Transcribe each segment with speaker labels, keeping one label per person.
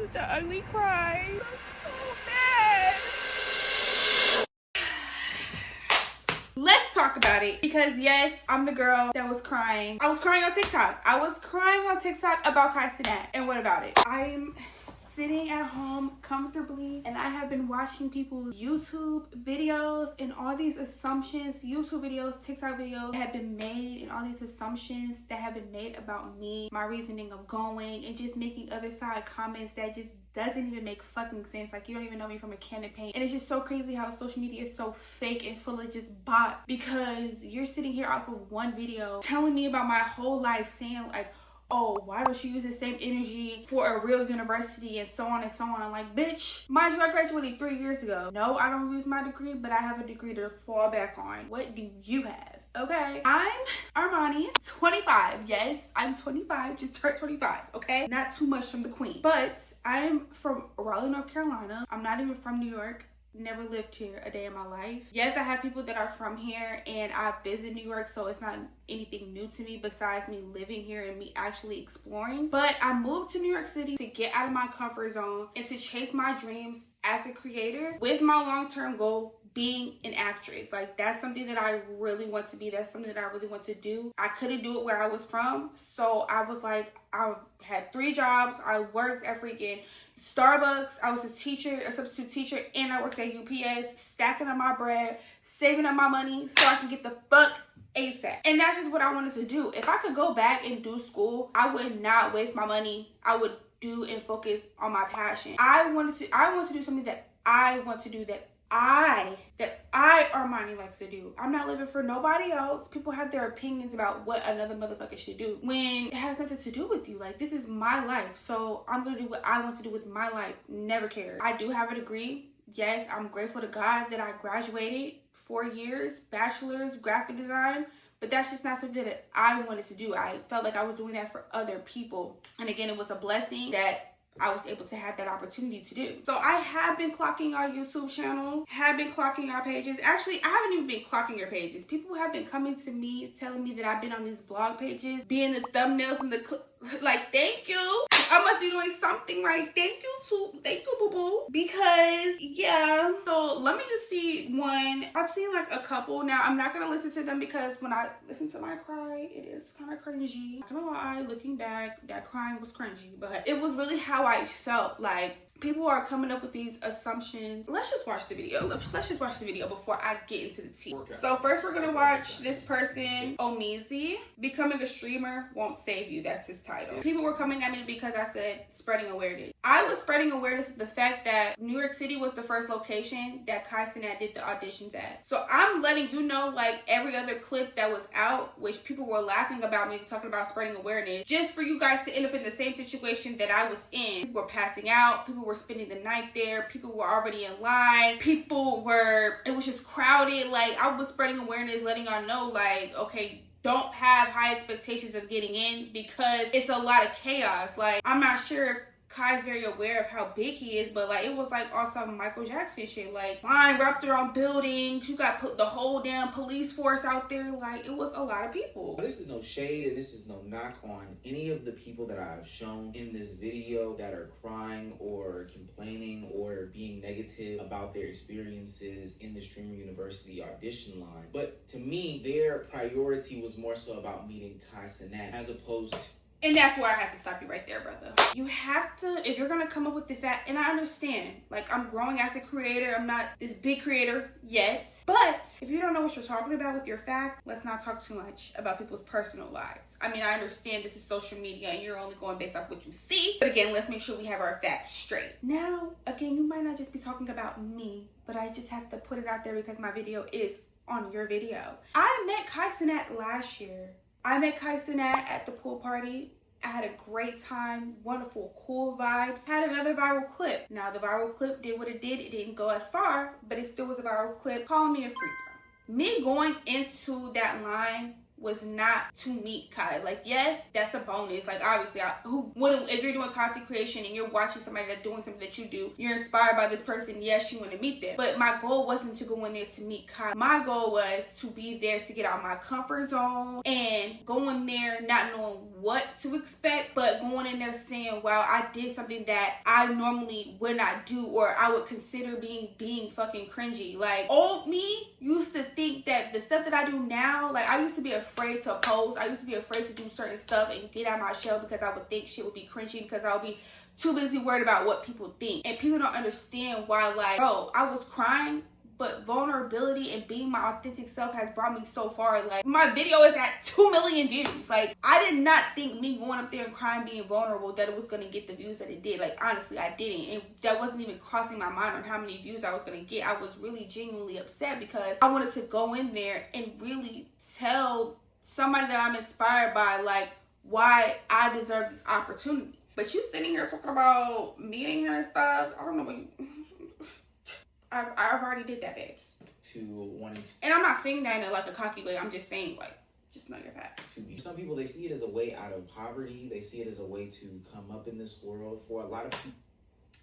Speaker 1: such an ugly cry. I'm so mad. Let's talk about it, because yes, I'm the girl that was crying. I was crying on TikTok. I was crying on TikTok about Kai Cenat. And what about it? I'm sitting at home comfortably, and I have been watching people's YouTube videos and all these assumptions, YouTube videos, TikTok videos have been made, and all these assumptions that have been made about me, my reasoning of going, and just making other side comments that just doesn't even make fucking sense. Like, you don't even know me from a can of paint. And it's just so crazy how social media is so fake and full of just bots, because you're sitting here off of one video telling me about my whole life, saying like, oh, why don't you use the same energy for a real university, and so on and so on. Like, bitch, mind you, I graduated 3 years ago. No, I don't use my degree, but I have a degree to fall back on. What do you have? Okay, I'm Armani, 25. Yes, I'm 25, just turned 25, okay? Not too much from the queen. But I'm from Raleigh, North Carolina. I'm not even from New York. Never lived here a day in my life. Yes, I have people that are from here, and I've visited New York, so it's not anything new to me besides me living here and me actually exploring. But I moved to New York City to get out of my comfort zone and to chase my dreams as a creator, with my long-term goal being an actress. Like, that's something that I really want to be. That's something that I really want to do. I couldn't do it where I was from, so I was like, I had 3 jobs. I worked at freaking Starbucks. I was a teacher, a substitute teacher, and I worked at UPS, stacking up my bread, saving up my money so I can get the fuck ASAP. And that's just what I wanted to do. If I could go back and do school, I would not waste my money. I would do and focus on my passion. I want to do something that I want to do, that I Armani likes to do. I'm not living for nobody else. People have their opinions about what another motherfucker should do when it has nothing to do with you. Like, this is my life, so I'm gonna do what I want to do with my life. Never care. I do have a degree. Yes, I'm grateful to God that I graduated 4 years, bachelor's, graphic design. But that's just not something that I wanted to do. I felt like I was doing that for other people. And again, it was a blessing that I was able to have that opportunity to do. So I have been clocking our YouTube channel, have been clocking our pages. Actually, I haven't even been clocking your pages. People have been coming to me, telling me that I've been on these blog pages, being the thumbnails and the like, thank you. I must be doing something right. Thank you too. Thank you, boo-boo. Because, yeah. So let me just see one. I've seen like a couple. Now, I'm not going to listen to them because when I listen to my cry, it is kind of cringy. Not gonna lie, looking back, that crying was cringy. But it was really how I felt. Like, people are coming up with these assumptions. Let's just watch the video. Let's just watch the video before I get into the tea. So first we're gonna watch this person, Omizi. Becoming a streamer won't save you. That's his title. People were coming at me because I said spreading awareness. I was spreading awareness of the fact that New York City was the first location that Kai Cenat did the auditions at. So I'm letting you know, like every other clip that was out, which people were laughing about me talking about spreading awareness, just for you guys to end up in the same situation that I was in. People were passing out. People were spending the night there. People were already in line. It was just crowded. Like, I was spreading awareness, letting y'all know, like, okay, don't have high expectations of getting in because it's a lot of chaos. Like, I'm not sure if Kai's very aware of how big he is, but like, it was like on some Michael Jackson shit, like line wrapped around buildings. You got put the whole damn police force out there. Like, it was a lot of people.
Speaker 2: This is no shade and this is no knock on any of the people that I've shown in this video that are crying or complaining or being negative about their experiences in the Streamer University audition line. But to me, their priority was more so about meeting Kai Cenat as opposed to.
Speaker 1: And that's where I have to stop you right there, brother. You have to, if you're gonna come up with the fact, and I understand, like, I'm growing as a creator, I'm not this big creator yet, but if you don't know what you're talking about with your facts, let's not talk too much about people's personal lives. I mean, I understand this is social media and you're only going based off what you see, but again, let's make sure we have our facts straight. Now, again, you might not just be talking about me, but I just have to put it out there because my video is on your video. I met Kai Cenat last year. I met Kai Cenat at the pool party. I had a great time, wonderful, cool vibes. Had another viral clip. Now, the viral clip did what it did. It didn't go as far, but it still was a viral clip calling me a freak. Me going into that line was not to meet Kai. Like, yes, that's a bonus. Like, obviously, if you're doing content creation and you're watching somebody that's doing something that you do, you're inspired by this person, yes, you want to meet them. But my goal wasn't to go in there to meet Kai. My goal was to be there to get out of my comfort zone and go in there not knowing what to expect, but going in there saying, wow, I did something that I normally would not do, or I would consider being fucking cringy. Like, old me used to think that the stuff that I do now, like, I used to be afraid to post. I used to be afraid to do certain stuff and get out of my shell because I would think shit would be cringy, because I would be too busy worried about what people think. And people don't understand why, like, bro, I was crying, but vulnerability and being my authentic self has brought me so far. Like, my video is at 2 million views. Like, I did not think me going up there and crying, being vulnerable, that it was going to get the views that it did. Like, honestly, I didn't. And that wasn't even crossing my mind on how many views I was going to get. I was really genuinely upset because I wanted to go in there and really tell somebody that I'm inspired by, like, why I deserve this opportunity. But you sitting here talking about meeting her and stuff, I don't know what you... I've already did that, babes. And I'm not saying that in like a cocky way. I'm just saying, like, just know your facts.
Speaker 2: Some people, they see it as a way out of poverty. They see it as a way to come up in this world. For a lot of people.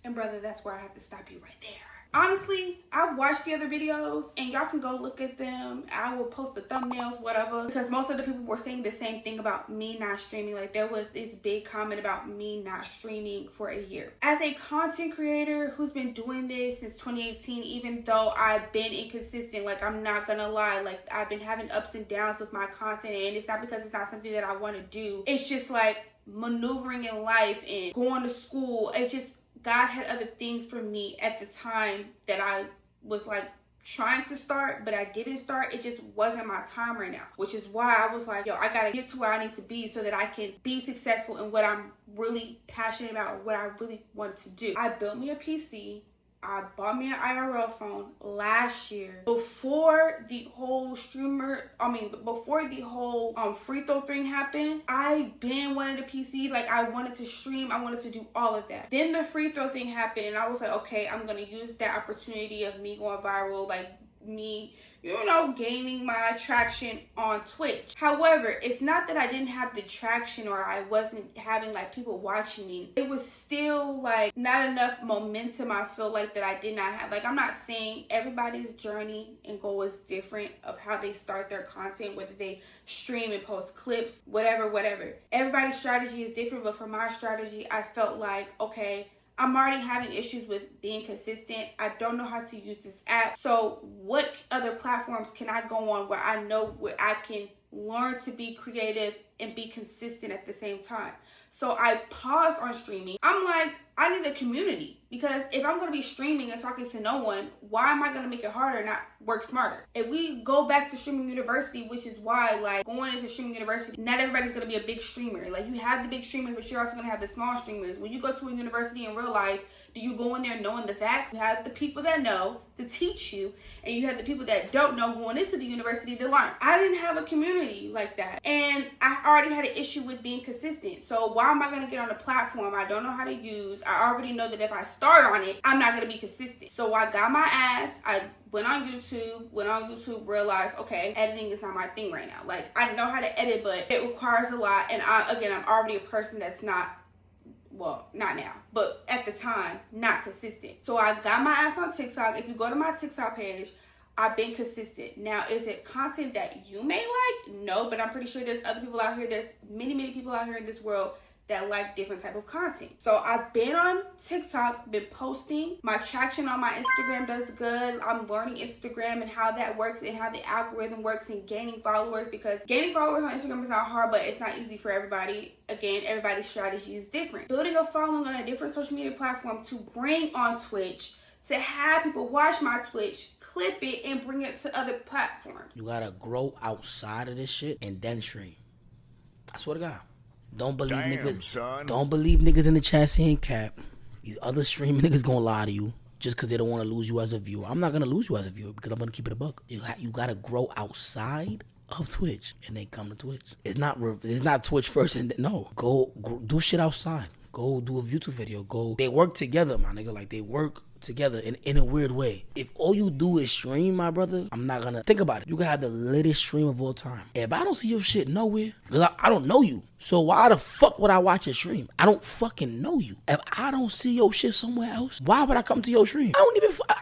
Speaker 1: And brother, that's where I have to stop you right there. Honestly, I've watched the other videos and y'all can go look at them. I will post the thumbnails, whatever, because most of the people were saying the same thing about me not streaming. Like, there was this big comment about me not streaming for a year. As a content creator who's been doing this since 2018, even though I've been inconsistent, like, I'm not gonna lie, like, I've been having ups and downs with my content, and it's not because it's not something that I want to do. It's just like maneuvering in life and going to school. It just, God had other things for me at the time that I was like trying to start, but I didn't start. It just wasn't my time right now, which is why I was like, yo, I gotta get to where I need to be so that I can be successful in what I'm really passionate about, or what I really want to do. I built me a PC. I bought me an IRL phone last year before the whole before the whole free throw thing happened. I been wanting a PC. Like, I wanted to stream. I wanted to do all of that. Then the free throw thing happened, and I was like, okay, I'm gonna use that opportunity of me going viral, like me, you know, gaining my traction on Twitch. However, it's not that I didn't have the traction or I wasn't having like people watching me. It was still like not enough momentum, I feel like, that I did not have. Like, I'm not saying everybody's journey and goal is different of how they start their content, whether they stream and post clips, whatever. Everybody's strategy is different, but for my strategy, I felt like, okay, I'm already having issues with being consistent. I don't know how to use this app. So what other platforms can I go on where I know where I can learn to be creative and be consistent at the same time? So I paused on streaming. I'm like, I need a community, because if I'm going to be streaming and talking to no one, why am I going to make it harder, not work smarter? If we go back to streaming university, which is why, like, going into streaming university, not everybody's going to be a big streamer. Like, you have the big streamers, but you're also going to have the small streamers. When you go to a university in real life, do you go in there knowing the facts? You have the people that know to teach you, and you have the people that don't know going into the university to learn. I didn't have a community like that, and I already had an issue with being consistent. So why am I going to get on a platform I don't know how to use? I already know that if I start on it, I'm not going to be consistent. So I got my ass. I went on YouTube, realized, okay, editing is not my thing right now. Like, I know how to edit, but it requires a lot. And I'm already a person that's not now, but at the time, not consistent. So I got my ass on TikTok. If you go to my TikTok page, I've been consistent. Now, is it content that you may like? No, but I'm pretty sure there's other people out here. There's many people out here in this world that like different type of content. So I've been on TikTok, been posting. My traction on my Instagram does good. I'm learning Instagram and how that works and how the algorithm works and gaining followers, because gaining followers on Instagram is not hard, but it's not easy for everybody. Again, everybody's strategy is different. Building a following on a different social media platform to bring on Twitch, to have people watch my Twitch, clip it, and bring it to other platforms.
Speaker 3: You gotta grow outside of this shit and then stream. I swear to God. Don't believe niggas. Son. Don't believe niggas in the chat saying cap. These other streaming niggas gonna lie to you just because they don't want to lose you as a viewer. I'm not gonna lose you as a viewer because I'm gonna keep it a buck. You gotta grow outside of Twitch and then come to Twitch. It's not Twitch first and no. Go do shit outside. Go do a YouTube video. They work together, my nigga. Like, they work together in a weird way. If all you do is stream, my brother, I'm not gonna think about it. You can have the latest stream of all time. If I don't see your shit nowhere, because I don't know you, so why the fuck would I watch your stream? I don't fucking know you. If I don't see your shit somewhere else, why would I come to your stream?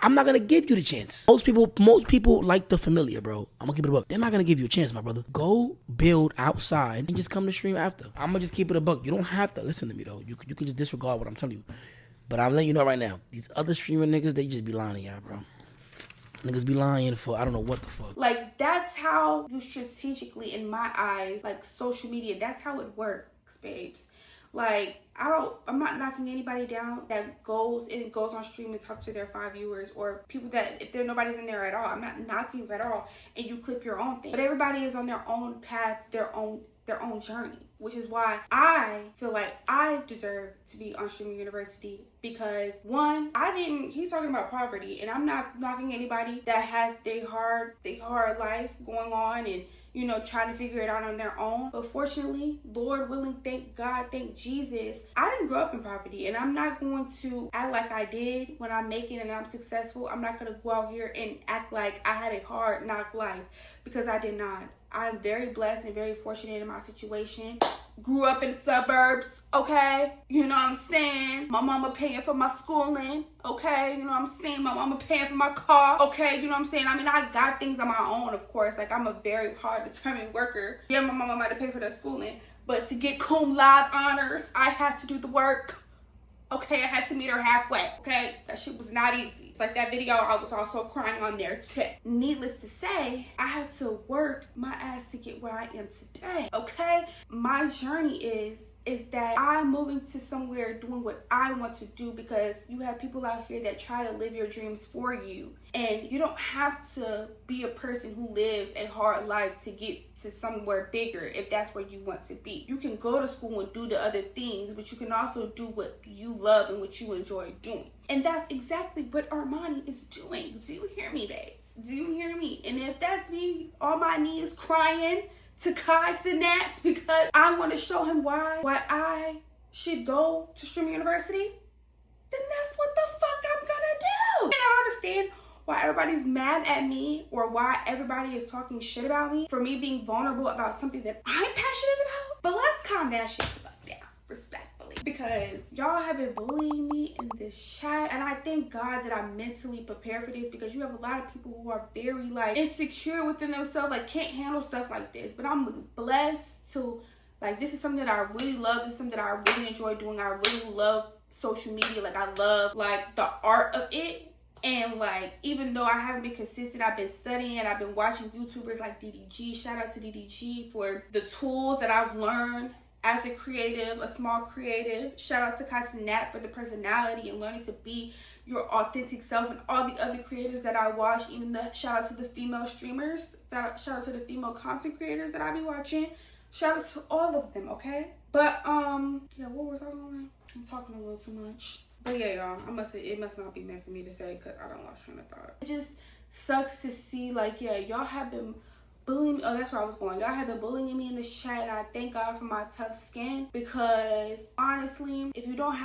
Speaker 3: I'm not gonna give you the chance. Most people like the familiar, bro. I'm gonna keep it a buck. They're not gonna give you a chance, my brother. Go build outside and just come to stream after. I'm gonna just keep it a buck. You don't have to listen to me though. You can just disregard what I'm telling you. But I'm letting you know right now, these other streamer niggas, they just be lying to y'all, bro. Niggas be lying for I don't know what the fuck.
Speaker 1: Like, that's how you strategically, in my eyes, like social media, that's how it works, babes. Like, I'm not knocking anybody down that goes on stream and talk to their 5 viewers, or people that, if nobody's in there at all, I'm not knocking you at all, and you clip your own thing. But everybody is on their own path, their own journey, which is why I feel like I deserve to be on Streaming University, because one, he's talking about poverty, and I'm not knocking anybody that has their hard life going on and, you know, trying to figure it out on their own. But fortunately, Lord willing, thank God, thank Jesus, I didn't grow up in poverty, and I'm not going to act like I did when I'm making and I'm successful. I'm not going to go out here and act like I had a hard knock life, because I did not. I'm very blessed and very fortunate in my situation. Grew up in the suburbs, okay? You know what I'm saying? My mama paying for my schooling, okay? You know what I'm saying? My mama paying for my car, okay? You know what I'm saying? I mean, I got things on my own, of course. Like, I'm a very hard, determined worker. Yeah, my mama might have paid for that schooling, but to get cum laude honors, I had to do the work. Okay, I had to meet her halfway, okay? That shit was not easy. Like that video, I was also crying on there too. Needless to say, I had to work my ass to get where I am today, okay? My journey is that I'm moving to somewhere doing what I want to do, because you have people out here that try to live your dreams for you. And you don't have to be a person who lives a hard life to get to somewhere bigger if that's where you want to be. You can go to school and do the other things, but you can also do what you love and what you enjoy doing. And that's exactly what Armani is doing. Do you hear me, babes? Do you hear me? And if that's me on my knees crying to Kai Cenat because I want to show him why I should go to Streaming University, then that's what the fuck I'm gonna do. And I understand why everybody's mad at me, or why everybody is talking shit about me for me being vulnerable about something that I'm passionate about. But let's calm that shit the fuck down, respectfully, because y'all have been bullying me in this chat, and I thank God that I'm mentally prepared for this, because you have a lot of people who are very like insecure within themselves, like can't handle stuff like this. But I'm blessed to, like, this is something that I really love. This is something that I really enjoy doing. I really love social media. Like, I love like the art of it. And like, even though I haven't been consistent, I've been studying, I've been watching YouTubers like DDG. Shout out to DDG for the tools that I've learned as a creative, a small creative. Shout out to Kai Cenat for the personality and learning to be your authentic self, and all the other creators that I watch. Even the shout out to the female streamers, shout out to the female content creators that I be watching. Shout out to all of them, okay? But yeah, what was I doing? I'm talking a little too much. But yeah, y'all, it must not be meant for me to say, because I don't lost train of thought. It just sucks to see, like, yeah, y'all have been bullying me. Oh, that's where I was going. Y'all have been bullying me in this chat, and I thank God for my tough skin, because honestly, if you don't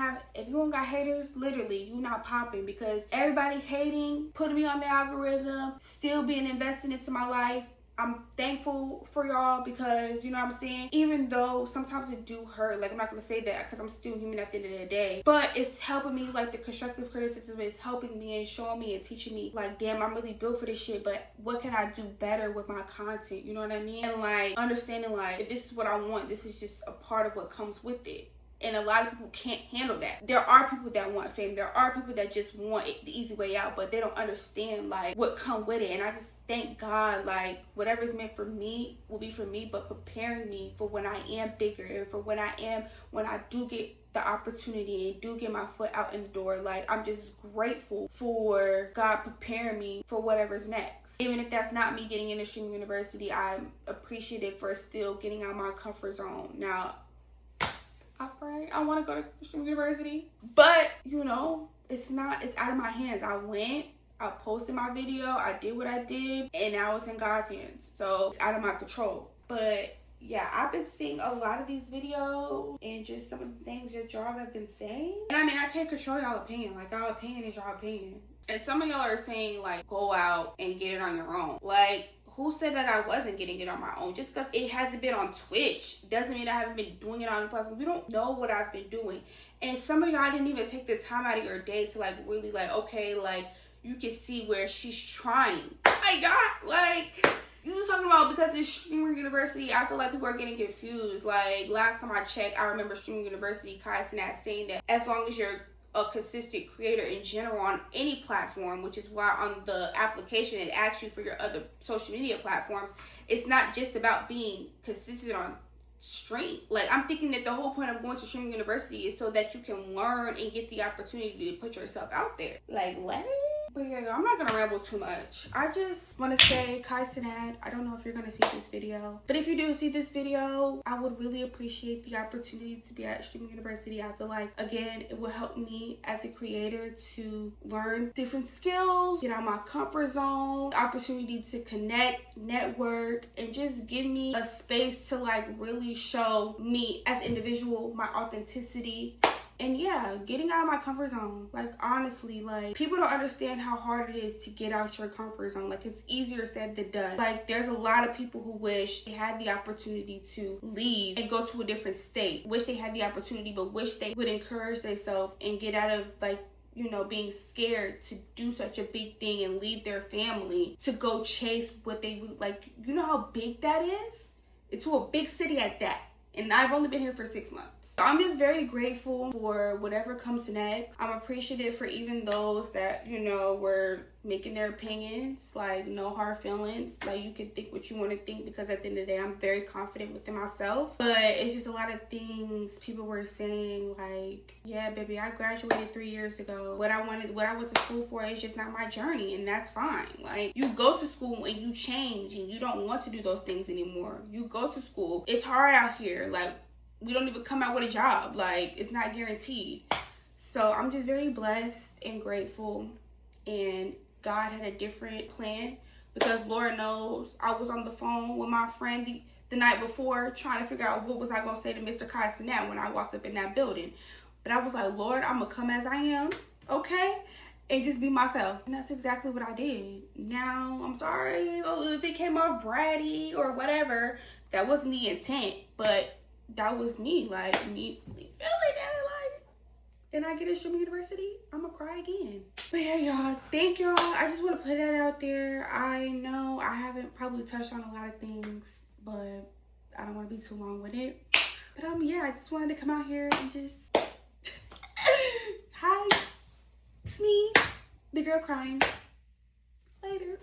Speaker 1: got haters, literally, you not popping, because everybody hating, putting me on the algorithm, still being invested into my life. I'm thankful for y'all, because, you know what I'm saying, even though sometimes it do hurt, like, I'm not gonna say that because I'm still human at the end of the day, but it's helping me. Like, the constructive criticism is helping me and showing me and teaching me, like, damn, I'm really built for this shit, but what can I do better with my content, you know what I mean? And like, understanding, like, if this is what I want, this is just a part of what comes with it. And a lot of people can't handle that. There are people that want fame. There are people that just want the easy way out, but they don't understand, like, what come with it. And I just thank God, like, whatever's meant for me will be for me, but preparing me for when I am bigger, and for when I do get the opportunity and do get my foot out in the door. Like, I'm just grateful for God preparing me for whatever's next. Even if that's not me getting into Streaming University, I'm appreciative for still getting out of my comfort zone. Now, I want to go to Streaming University, but, you know, it's out of my hands. I went, I posted my video, I did what I did, and now it's in God's hands. So it's out of my control. But yeah, I've been seeing a lot of these videos and just some of the things that y'all have been saying. And I mean, I can't control y'all opinion. Like, y'all opinion is y'all opinion. And some of y'all are saying, like, go out and get it on your own. Like, who said that I wasn't getting it on my own? Just because it hasn't been on Twitch doesn't mean I haven't been doing it on the platform. You don't know what I've been doing. And some of y'all didn't even take the time out of your day to, like, really, like, okay, like, you can see where she's trying. My God, like, you was talking about because it's Streamer University, I feel like people are getting confused. Like, last time I checked, I remember Streamer University, Kai Cenat saying that as long as you're a consistent creator in general on any platform, which is why on the application it asks you for your other social media platforms, it's not just about being consistent on stream. Like, I'm thinking that the whole point of going to Streaming University is so that you can learn and get the opportunity to put yourself out there. Like, what? But yeah, I'm not gonna ramble too much. I just want to say, Kai Cenat, I don't know if you're gonna see this video, but if you do see this video, I would really appreciate the opportunity to be at Streaming University. I feel like, again, it will help me as a creator to learn different skills, get out of my comfort zone, opportunity to connect, network, and just give me a space to, like, really show me as an individual, my authenticity. And yeah, getting out of my comfort zone. Like, honestly, like, people don't understand how hard it is to get out your comfort zone. Like, it's easier said than done. Like, there's a lot of people who wish they had the opportunity to leave and go to a different state. Wish they had the opportunity, but wish they would encourage themselves and get out of, like, you know, being scared to do such a big thing and leave their family to go chase what they, like, you know how big that is? It's to a big city at that. And I've only been here for 6 months. So I'm just very grateful for whatever comes next. I'm appreciative for even those that, you know, were making their opinions. Like, no hard feelings. Like, you can think what you want to think, because at the end of the day, I'm very confident within myself. But it's just a lot of things people were saying, like, yeah, baby, I graduated 3 years ago. What I went to school for is just not my journey, and that's fine. Like, you go to school and you change and you don't want to do those things anymore. You go to school. It's hard out here. Like, we don't even come out with a job. Like, it's not guaranteed. So I'm just very blessed and grateful, and God had a different plan, because Lord knows I was on the phone with my friend the night before trying to figure out what was I going to say to Mr. Kai Cenat when I walked up in that building. But I was like, Lord, I'm going to come as I am, okay? And just be myself. And that's exactly what I did. Now, I'm sorry if it came off bratty or whatever. That wasn't the intent, but that was me. Like, me feeling that, like, and I get a Streaming University, I'm gonna cry again. But yeah, y'all, thank y'all. I just want to put that out there. I know I haven't probably touched on a lot of things, but I don't want to be too long with it. But yeah, I just wanted to come out here and just hi, it's me, the girl crying. Later.